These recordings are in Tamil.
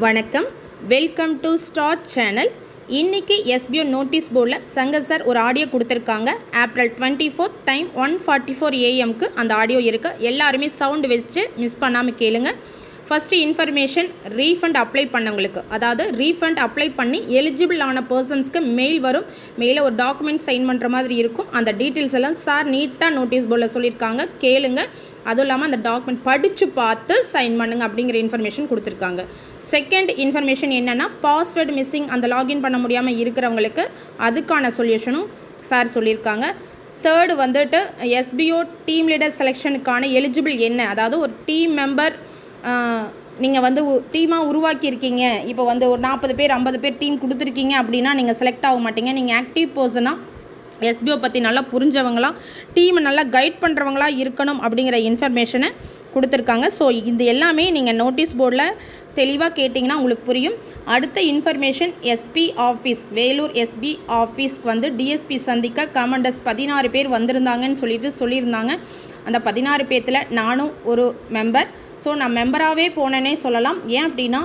வணக்கம், வெல்கம் டு ஸ்டார் சேனல். இன்றைக்கி எஸ்பிஓ நோட்டீஸ் போர்டில் சங்கர் சார் ஒரு ஆடியோ கொடுத்துருக்காங்க. ஏப்ரல் 24 டைம் 1:44 AM அந்த ஆடியோ இருக்குது. எல்லாருமே சவுண்டு வச்சு மிஸ் பண்ணாமல் கேளுங்க. ஃபஸ்ட்டு இன்ஃபர்மேஷன், ரீஃபண்ட் அப்ளை பண்ணவங்களுக்கு, அதாவது ரீஃபண்ட் அப்ளை பண்ணி எலிஜிபிள் ஆன பர்சன்ஸ்க்கு மெயில் வரும். மெயிலில் ஒரு டாக்குமெண்ட் சைன் பண்ணுற மாதிரி இருக்கும். அந்த டீட்டெயில்ஸ் எல்லாம் சார் நீட்டாக நோட்டீஸ் போர்டில் சொல்லியிருக்காங்க, கேளுங்க. அதுவும் இல்லாமல் அந்த டாக்குமெண்ட் படித்து பார்த்து சைன் பண்ணுங்க அப்படிங்கிற இன்ஃபர்மேஷன் கொடுத்துருக்காங்க. செகண்ட் இன்ஃபர்மேஷன் என்னென்னா, பாஸ்வேர்டு மிஸ்ஸிங், அந்த லாகின் பண்ண முடியாமல் இருக்கிறவங்களுக்கு அதுக்கான சொல்யூஷனும் சார் சொல்லியிருக்காங்க. தேர்டு வந்துட்டு எஸ்பிஓ டீம் லீடர் செலெக்ஷனுக்கான எலிஜிபிள் என்ன, அதாவது ஒரு டீம் மெம்பர் நீங்கள் வந்து டீமாக உருவாக்கியிருக்கீங்க, இப்போ வந்து ஒரு 40 பேர் 50 பேர் டீம் கொடுத்துருக்கீங்க அப்படின்னா நீங்கள் செலக்ட் ஆக மாட்டீங்க. நீங்கள் ஆக்டிவ் பர்சனாக எஸ்பிஓ பற்றி நல்லா புரிஞ்சவங்களாம், டீமை நல்லா கைட் பண்ணுறவங்களாக இருக்கணும் அப்படிங்கிற இன்ஃபர்மேஷனை கொடுத்துருக்காங்க. ஸோ இது எல்லாமே நீங்கள் நோட்டீஸ் போர்டில் தெளிவாக கேட்டிங்கன்னா உங்களுக்கு புரியும். அடுத்த information, SP office, Vellore SP ஆஃபீஸ்க்கு வந்து டிஎஸ்பி சந்திக்க கமாண்டர்ஸ் 16 பேர் வந்திருந்தாங்கன்னு சொல்லியிருந்தாங்க. அந்த 16 பேர்த்தில் நானும் ஒரு மெம்பர். ஸோ நான் மெம்பராகவே போனேன்னே சொல்லலாம். ஏன் அப்படின்னா,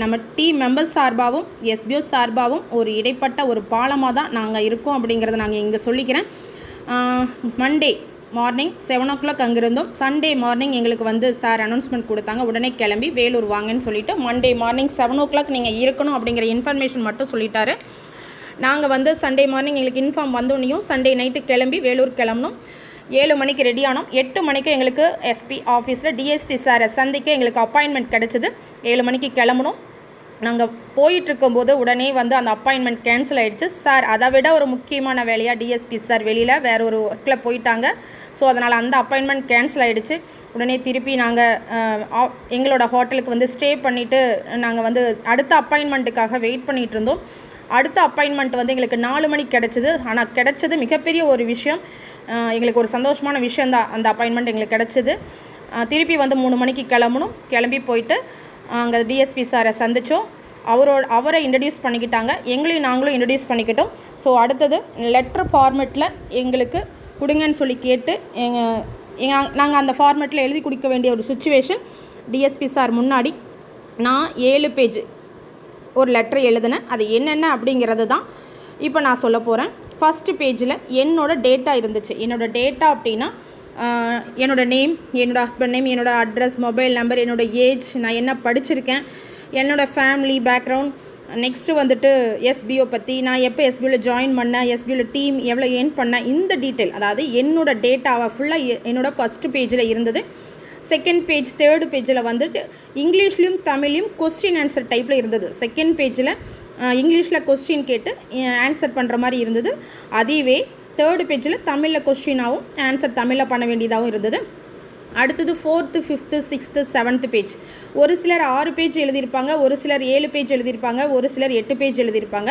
நம்ம டீம் மெம்பர்ஸ் சார்பாகவும் எஸ்பிஓ சார்பாகவும் ஒரு இடைப்பட்ட ஒரு பாலமாக தான் நாங்கள் இருக்கோம் அப்படிங்கிறத நாங்கள் இங்கே சொல்லிக்கிறேன். மண்டே மார்னிங் 7 o'clock அங்கே இருந்தோம். சண்டே மார்னிங் எங்களுக்கு வந்து சார் அனௌன்ஸ்மெண்ட் கொடுத்தாங்க, உடனே கிளம்பி வேலூர் வாங்கன்னு சொல்லிவிட்டு மண்டே மார்னிங் 7 o'clock நீங்கள் இருக்கணும் அப்படிங்கிற இன்ஃபர்மேஷன் மட்டும் சொல்லிட்டாரு. நாங்கள் வந்து சண்டே மார்னிங் எங்களுக்கு இன்ஃபார்ம் வந்தோன்னையும் சண்டே நைட்டு கிளம்பி வேலூர் கிளம்பணும். 7 மணிக்கு ரெடி ஆனோம். 8 மணிக்கு எங்களுக்கு எஸ்பி ஆஃபீஸில் டிஎஸ்டி சாரை சந்திக்க எங்களுக்கு அப்பாயின்மெண்ட் கிடச்சிது. 7 மணிக்கு கிளம்பணும். நாங்கள் போயிட்டுருக்கும்போது உடனே வந்து அந்த அப்பாயின்மெண்ட் கேன்சல் ஆகிடுச்சு. சார் அதை விட ஒரு முக்கியமான வேலையாக டிஎஸ்பி சார் வெளியில் வேறு ஒரு ஒர்க்கில் போயிட்டாங்க. ஸோ அதனால் அந்த அப்பாயின்மெண்ட் கேன்சல் ஆகிடுச்சு. உடனே திருப்பி நாங்கள் எங்களோட ஹோட்டலுக்கு வந்து ஸ்டே பண்ணிவிட்டு நாங்கள் வந்து அடுத்த அப்பாயின்மெண்ட்டுக்காக வெயிட் பண்ணிகிட்டு இருந்தோம். அடுத்த அப்பாயின்மெண்ட் வந்து எங்களுக்கு 4 மணிக்கு கிடச்சிது. ஆனால் கிடச்சது மிகப்பெரிய ஒரு விஷயம், எங்களுக்கு ஒரு சந்தோஷமான விஷயந்தான். அந்த அப்பாயின்மெண்ட் எங்களுக்கு கிடச்சிது. திருப்பி வந்து 3 மணிக்கு கிளம்பணும். கிளம்பி போயிட்டு அங்கே டிஎஸ்பி சாரை சந்தித்தோம். அவரை இன்ட்ரடியூஸ் பண்ணிக்கிட்டாங்க, எங்களையும் நாங்களும் இன்ட்ரடியூஸ் பண்ணிக்கிட்டோம். ஸோ அடுத்தது லெட்டர் ஃபார்மெட்டில் எங்களுக்கு கொடுங்கன்னு சொல்லி கேட்டு நாங்கள் அந்த ஃபார்மெட்டில் எழுதி கொடுக்க வேண்டிய ஒரு சுச்சுவேஷன். டிஎஸ்பி சார் முன்னாடி நான் 7 பேஜ் ஒரு லெட்டர் எழுதினேன். அது என்னென்ன அப்படிங்கிறது தான் இப்போ நான் சொல்ல போகிறேன். ஃபஸ்ட்டு பேஜில் என்னோடய டேட்டா இருந்துச்சு. என்னோடய டேட்டா அப்படின்னா என்னோடய நேம், என்னோடய ஹஸ்பண்ட் நேம், என்னோடய அட்ரஸ், மொபைல் நம்பர், என்னோடய ஏஜ், நான் என்ன படிச்சிருக்கேன், என்னோடய ஃபேமிலி பேக்ரவுண்ட், நெக்ஸ்ட்டு வந்துட்டு எஸ்பிஓ பற்றி, நான் எப்போ எஸ்பிஓவில் ஜாயின் பண்ணேன், எஸ்பிஓவில் டீம் எவ்வளோ ஏர்ன் பண்ணேன், இந்த டீட்டெயில், அதாவது என்னோடய டேட்டாவை ஃபுல்லாக என்னோடய ஃபஸ்ட்டு பேஜில் இருந்தது. செகண்ட் பேஜ், தேர்டு பேஜில் வந்துட்டு இங்கிலீஷ்லேயும் தமிழ்லையும் கொஸ்டின் ஆன்சர் டைப்பில் இருந்தது. செகண்ட் பேஜில் இங்கிலீஷில் கொஸ்டின் கேட்டு ஆன்சர் பண்ணுற மாதிரி இருந்தது. அதுவே தேர்டு பேஜில் தமிழில் கொஸ்டினாகவும் ஆன்சர் தமிழில் பண்ண வேண்டியதாகவும் இருந்தது. அடுத்தது 4th, 5th, 6th, 7th page. ஒரு சிலர் 6 பேஜ் எழுதியிருப்பாங்க, ஒரு சிலர் 7 பேஜ் எழுதியிருப்பாங்க, ஒரு சிலர் 8 பேஜ் எழுதியிருப்பாங்க.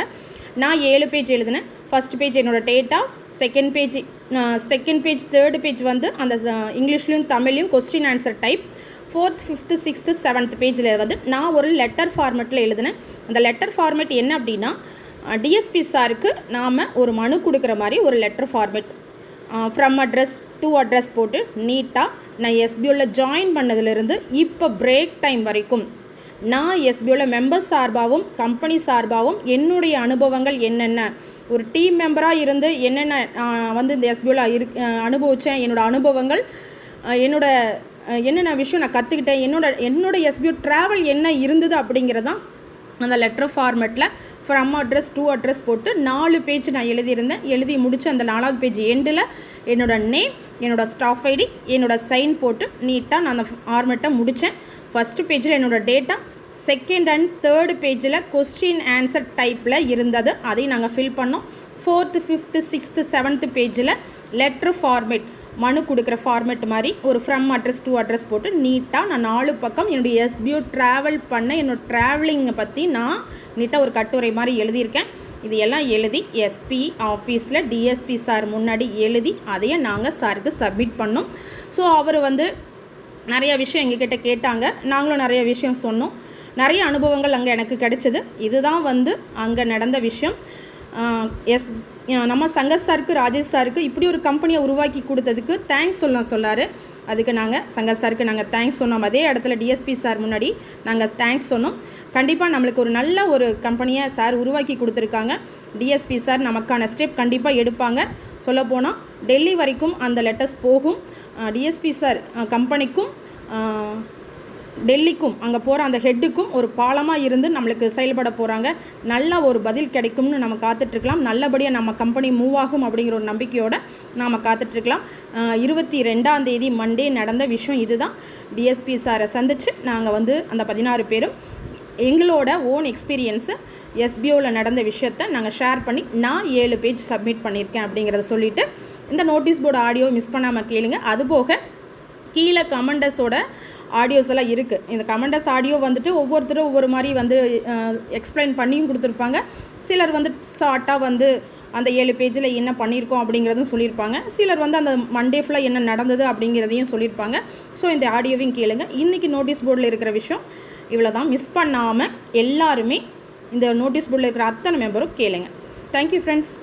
நான் 7 பேஜ் எழுதினேன். ஃபஸ்ட் பேஜ் என்னோடய data, second page third page வந்து அந்த இங்கிலீஷ்லேயும் தமிழ்லையும் question answer type. 4th, 5th, 6th, 7th பேஜில் வந்து நான் ஒரு லெட்டர் ஃபார்மெட்டில் எழுதினேன். அந்த லெட்டர் ஃபார்மெட் என்ன அப்படின்னா, டிஎஸ்பி சாருக்கு நாம் ஒரு மனு கொடுக்குற மாதிரி ஒரு letter format. From address to address போட்டு நீட்டாக நான் எஸ்பிஓவில் ஜாயின் பண்ணதுலேருந்து இப்போ பிரேக் டைம் வரைக்கும் நான் எஸ்பிஓவில் மெம்பர்ஸ் சார்பாகவும் கம்பெனி சார்பாகவும் என்னுடைய அனுபவங்கள் என்னென்ன, ஒரு டீம் மெம்பராக இருந்து என்னென்ன வந்து இந்த எஸ்பிஓவில் அனுபவித்தேன், என்னோடய அனுபவங்கள், என்னென்ன விஷயம் நான் கற்றுக்கிட்டேன், என்னோட எஸ்பிஓ ட்ராவல் என்ன இருந்தது அப்படிங்கிறதான் அந்த லெட்டர் ஃபார்மெட்டில் ஃப்ரம் அட்ரஸ் டு அட்ரஸ் போட்டு 4 பேஜ் நான் எழுதியிருந்தேன். எழுதி முடித்து அந்த 4வது பேஜ் எண்டில் என்னோடய நேம், என்னோடய ஸ்டாஃப் ஐடி, என்னோடய சைன் போட்டு நீட்டாக நான் அந்த ஃபார்மெட்டை முடித்தேன். ஃபஸ்ட்டு பேஜில் என்னோடய டேட்டா, செகண்ட் அண்ட் தேர்டு பேஜில் கொஸ்டின் ஆன்சர் டைப்பில் இருந்தது, அதையும் நாங்கள் ஃபில் பண்ணோம். 4th, 5th, 6th, 7th பேஜில் லெட்ரு ஃபார்மெட், மனு கொடுக்குற ஃபார்மெட் மாதிரி ஒரு ஃப்ரம் அட்ரஸ் டு அட்ரஸ் போட்டு நீட்டாக நான் 4 பக்கம் என்னுடைய எஸ்பிஓ ட்ராவல் பண்ண என்னோடய ட்ராவலிங்கை பற்றி நான் நீட்டாக ஒரு கட்டுரை மாதிரி எழுதியிருக்கேன். இது எல்லாம் எழுதி எஸ்பி ஆஃபீஸில் டிஎஸ்பி சார் முன்னாடி எழுதி அதையே நாங்கள் சாருக்கு சப்மிட் பண்ணோம். ஸோ அவர் வந்து நிறைய விஷயம் எங்ககிட்ட கேட்டாங்க, நாங்களும் நிறைய விஷயம் சொன்னோம். நிறைய அனுபவங்கள் அங்கே எனக்கு கிடைச்சிது. இதுதான் வந்து அங்கே நடந்த விஷயம். நம்ம சங்கர் சாருக்கு, ராஜேஷ் சாருக்கு இப்படி ஒரு கம்பெனியை உருவாக்கி கொடுத்ததுக்கு தேங்க்ஸ் சொல்லார். அதுக்கு நாங்கள் சங்கர் சாருக்கு நாங்கள் தேங்க்ஸ் சொன்னோம். அதே இடத்துல டிஎஸ்பி சார் முன்னாடி நாங்கள் தேங்க்ஸ் சொன்னோம். கண்டிப்பாக நம்மளுக்கு ஒரு நல்ல ஒரு கம்பெனியை சார் உருவாக்கி கொடுத்துருக்காங்க. டிஎஸ்பி சார் நமக்கான ஸ்டெப் கண்டிப்பாக எடுப்பாங்க. சொல்லப்போனால் டெல்லி வரைக்கும் அந்த லெட்டர்ஸ் போகும். டிஎஸ்பி சார் கம்பெனிக்கும் டெல்லிக்கும் அங்கே போகிற அந்த ஹெட்டுக்கும் ஒரு பாலமாக இருந்து நம்மளுக்கு செயல்பட போகிறாங்க. நல்ல ஒரு பதில் கிடைக்கும்னு நம்ம காத்துட்ருக்கலாம். நல்லபடியாக நம்ம கம்பெனி மூவ் ஆகும் அப்படிங்கிற ஒரு நம்பிக்கையோடு நாம் காத்துட்ருக்கலாம். 22ஆம் தேதி மண்டே நடந்த விஷயம் இதுதான். டிஎஸ்பி சாரை சந்தித்து நாங்கள் அந்த 16 பேரும் எங்களோட ஓன் எக்ஸ்பீரியன்ஸை எஸ்பிஓவில் நடந்த விஷயத்தை நாங்கள் ஷேர் பண்ணி நான் 7 பேஜ் சப்மிட் பண்ணியிருக்கேன் அப்படிங்கிறத சொல்லிவிட்டு இந்த நோட்டீஸ் போர்டு ஆடியோ மிஸ் பண்ணாமல் கேளுங்க. அதுபோக கீழே கமெண்டர்ஸோட ஆடியோஸ் எல்லாம் இருக்குது. இந்த கமெண்டர்ஸ் ஆடியோ ஒவ்வொருத்தரும் ஒவ்வொரு மாதிரி எக்ஸ்பிளைன் பண்ணியும் கொடுத்துருப்பாங்க. சிலர் ஷார்ட்டாக அந்த 7 பேஜில் என்ன பண்ணியிருக்கோம் அப்படிங்கிறதும் சொல்லியிருப்பாங்க. சிலர் அந்த மண்டே ஃபுல்லாக என்ன நடந்தது அப்படிங்கிறதையும் சொல்லியிருப்பாங்க. ஸோ இந்த ஆடியோவையும் கேளுங்க. இன்றைக்கி நோட்டீஸ் போர்டில் இருக்கிற விஷயம் இவ்வளோ தான். மிஸ் பண்ணாமல் எல்லாருமே இந்த நோட்டீஸ் போர்டில் இருக்கிற அத்தனை மெம்பரும் கேளுங்க. Thank you friends.